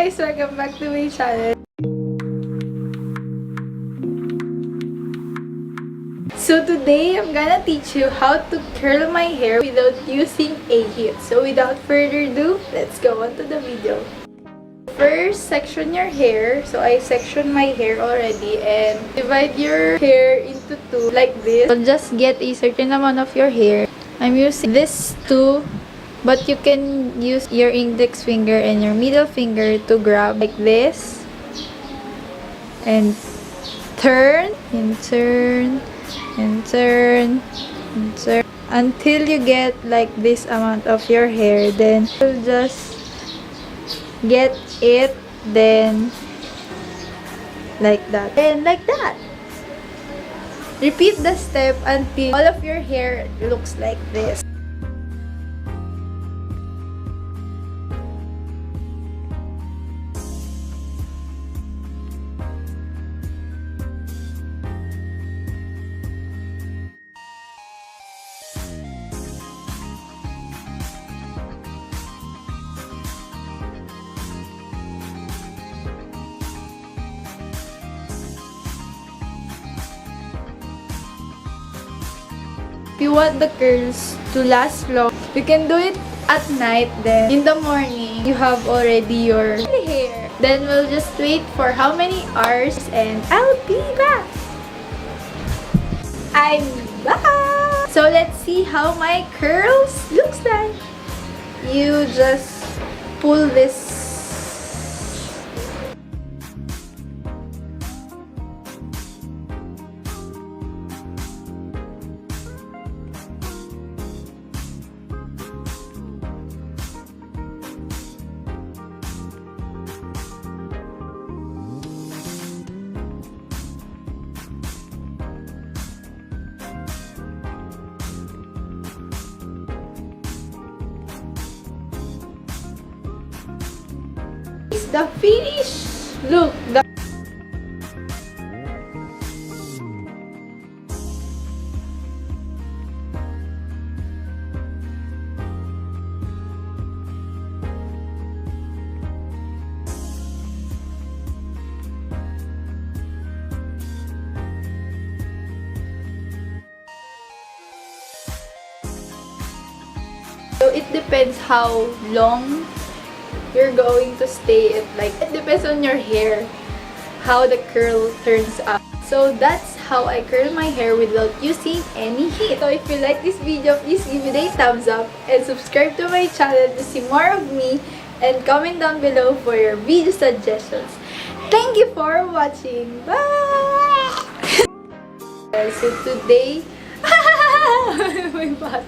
guys! Welcome back to my channel. So today, I'm gonna teach you how to curl my hair without using a heat. So without further ado, let's go on to the video. First, section your hair. So I section my hair already and divide your hair into two like this. So just get a certain amount of your hair. I'm using this two. But you can use your index finger and your middle finger to grab like this. And turn, and turn, and turn, and turn. Until you get like this amount of your hair. Then you'll just get it. Then like that. And like that. Repeat the step until all of your hair looks like this. If you want the curls to last long, you can do it at night. Then in the morning, you have already your hair. Then we'll just wait for how many hours and I'll be back. I'm back! So let's see how my curls looks like. You just pull this. The finish look. So it depends how long you're going to stay it. Like, it depends on your hair how the curl turns out. So that's how I curl my hair without using any heat. So if you like this video, please give it a thumbs up and subscribe to my channel to see more of me, and comment down below for your video suggestions. Thank you for watching. Bye! So today my bata.